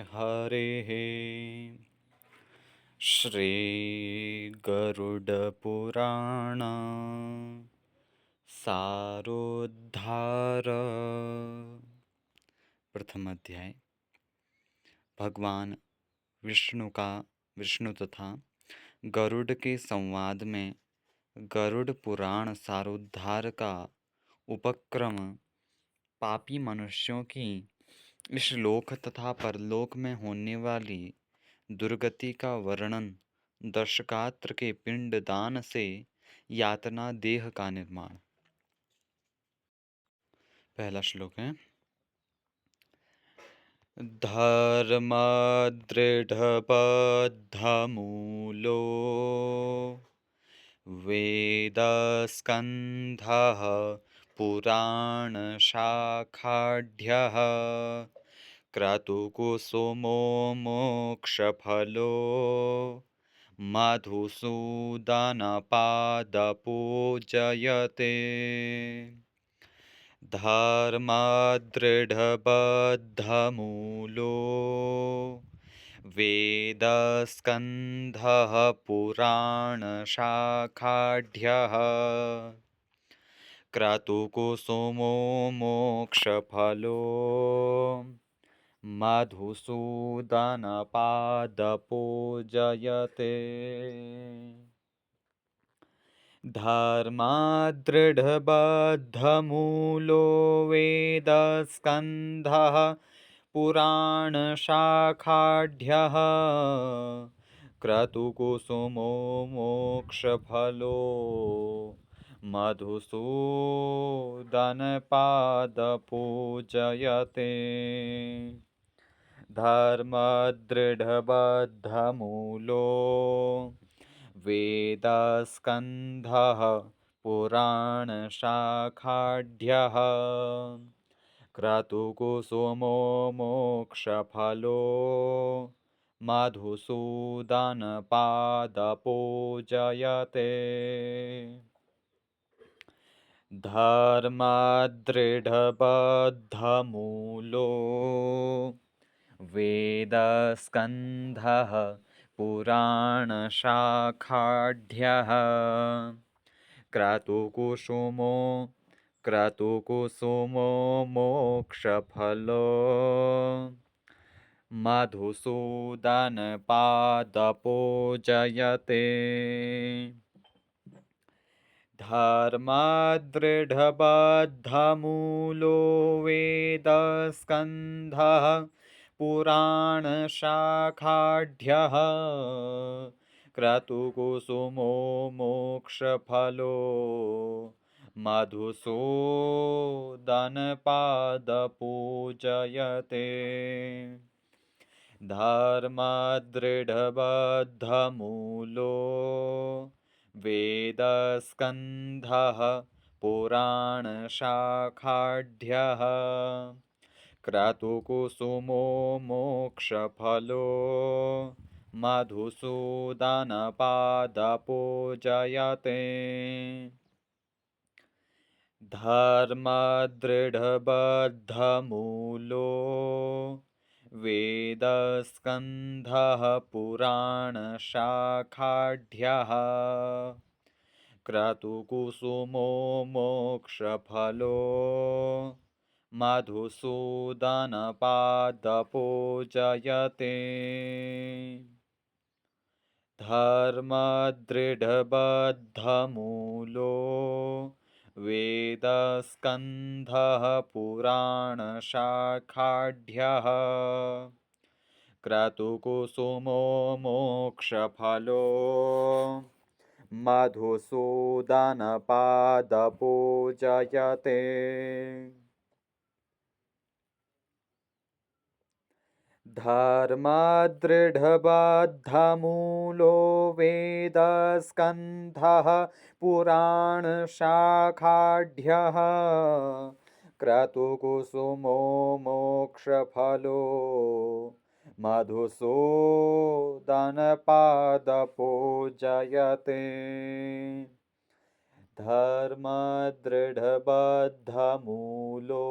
हरिः श्रीगरुडपुराण सारोद्धार। प्रथम अध्याय। भगवान विष्णु तथा गरुड़ के संवाद में गरुड़ पुराण सारोद्धार का उपक्रम पापी मनुष्यों की इस लोक तथा परलोक में होने वाली दुर्गति का वर्णन, दर्शकात्र के पिंड दान से यातना देह का निर्माण। पहला श्लोक है। धर्मदृढ़बद्धमूलो वेदस्कन्धः पुराणशाखाढ्यः क्रतुकुसुमो मोक्षफलो मधुसूदनपादपूजयते। धर्मदृढबद्धमूलो वेदस्कन्धः पुराणशाखाढ्यः क्रतुकुसुमो मोक्षफलो मधुसूदनपादपूजयते। धर्मदृढबद्धमूलो वेदस्कन्धः पुराणशाखाढ्यः क्रतुकुसुमो मोक्षफलो मधुसूदनपादपूजयते। धर्मदृढबद्धमूलो वेदस्कन्धः पुराणशाखाढ्यः क्रतुकुसुमो मोक्षफलो मधुसूदनपादपूजयते। धर्मदृढबद्धमूलो वेदस्कन्धः पुराणशाखाढ्यः क्रतुकुसुमो मोक्षफलो मधुसूदनपादपूजयते। धर्मदृढबद्धमूलो वेदस्कन्धः पुराणशाखाढ्यः क्रतुकुसुमो मोक्षफलो मधुसूदनपादपूजयते। धर्मदृढबद्धमूलो वेदस्कन्धः पुराणशाखाढ्यः क्रतुकुसुमो मोक्षफलो मधुसूदनपादपूजयते। धर्मदृढबद्धमूलो वेदस्कन्धः पुराणशाखाढ्यः क्रतुकुसुमो मोक्षफलो मधुसूदनपादपूजयते। धर्मदृढबद्धमूलो वेदस्कन्धः पुराणशाखाढ्यः क्रतुकुसुमो मोक्षफलो मधुसूदनपादपूजयते। धर्मदृढबद्धमूलो वेदस्कन्धः पुराणशाखाढ्यः क्रतुकुसुमो मोक्षफलो मधुसूदनपादपूजयते। धर्मदृढबद्धमूलो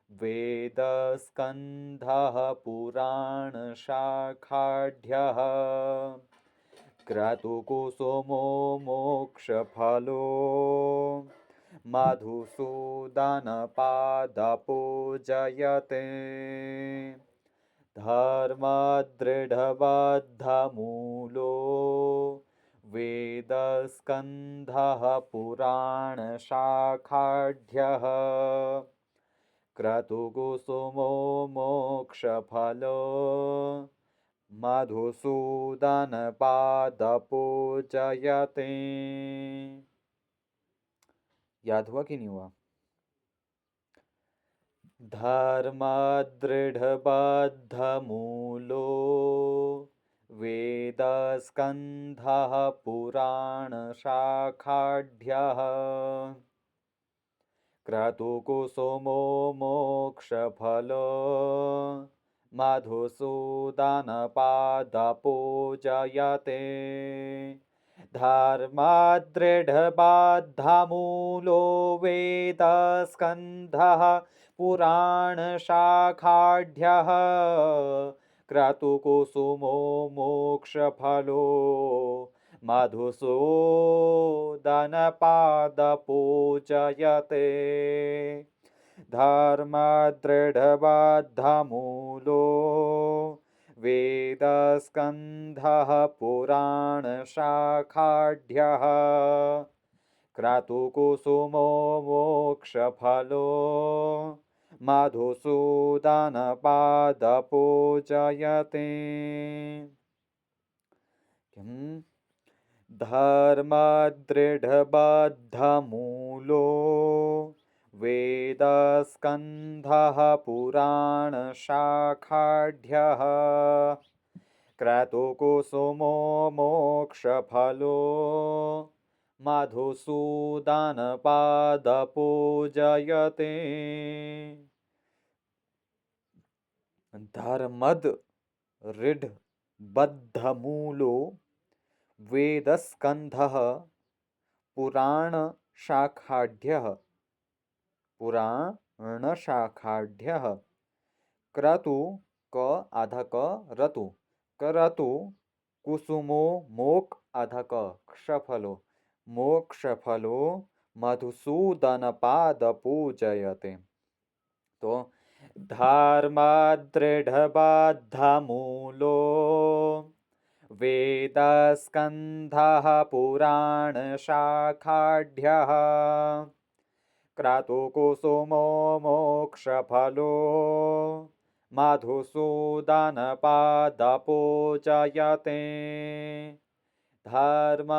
वेदस्कन्धः पुराणशाखाढ्यः क्रतुकुसुमो मोक्षफलो मधुसूदनपादपूजयते धर्मदृढबद्धमूलो वेदस्कन्धः पुराणशाखाढ्यः क्रतुकुसुमो मोक्षफलो मधुसूदनपादपूजयते। याद हुआ कि नहीं हुआ? धर्मदृढबद्धमूलो वेदस्कन्धः पुराणशाखाढ्यः क्रतुकुसुमो मोक्षफलो मधुसूदनपादपूजयते धर्मदृढबद्धमूलो वेदस्कन्धः पुराणशाखाढ्यः क्रतुकुसुमो मोक्षफलो मधुसूदनपादपूजयते धर्मदृढबद्धमूलो वेदस्कन्धः पुराणशाखाढ्यः क्रतुकुसुमो मोक्षफलो मधुसूदनपादपूजयते। धर्मदृढबद्धमूलो वेदस्कन्धः पुराणशाखाढ्यः क्रतुकुसुमो मोक्षफलो मधुसूदनपादपूजयते धर्मदृढबद्धमूलो वेदस्कन्धः पुराणशाखाढ्यः क्रतु क अधक रतु करतु कुसुमो मोक अधक क्षफलो मोक्षफलो मधुसूदनपादपूजयते। तो धर्मदृढबद्धमूलो वेदस्कन्धः पुराणशाखाढ्यः क्रतुकुसुमो मोक्षफलो मधुसूदनपादपूजयते धर्मदृढबद्धमूलो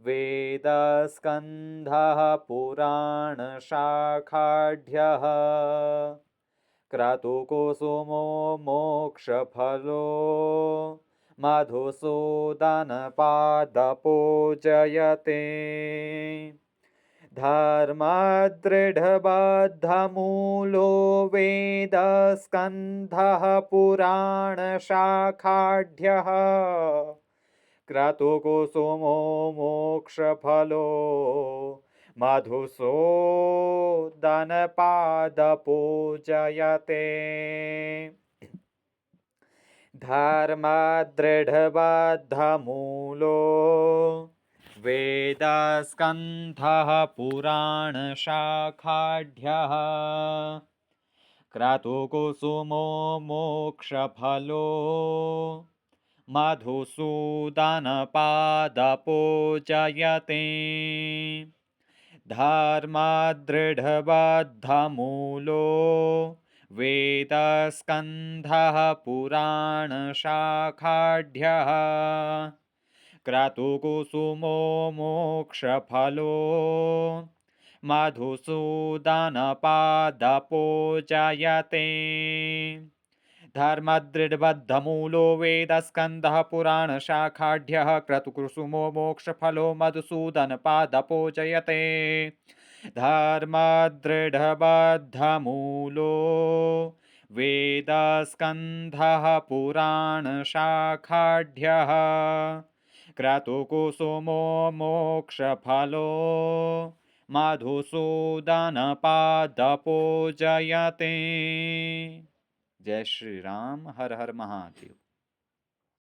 वेदस्कन्धः पुराणशाखाढ्यः क्रतुकुसुमो मोक्षफलो मधुसूदनपादपूजयते धर्मदृढबद्धमूलो वेदस्कन्धः पुराणशाखाढ्यः क्रतुकुसुमो मोक्षफलो मधुसूदनपादपूजयते धर्मदृढबद्धमूलो वेदस्कन्धः पुराणशाखाढ्यः क्रतुकुसुमो मोक्षफलो मधुसूदनपादपूजयते धर्मदृढबद्धमूलो वेदस्कन्धः पुराणशाखाढ्यः क्रतुकुसुमो मोक्षफलो मधुसूदनपादपूजयते धर्मदृढबद्धमूलो वेदस्कन्धः पुराणशाखाढ्यः क्रतुकुसुमो मोक्षफलो मधुसूदनपादपूजयते धर्मदृढबद्धमूलो वेदस्कन्धः पुराणशाखाढ्यः क्रतुकुसुमो मोक्षफलो मधुसूदनपादपूजयते। जय श्री राम। हर हर महादेव।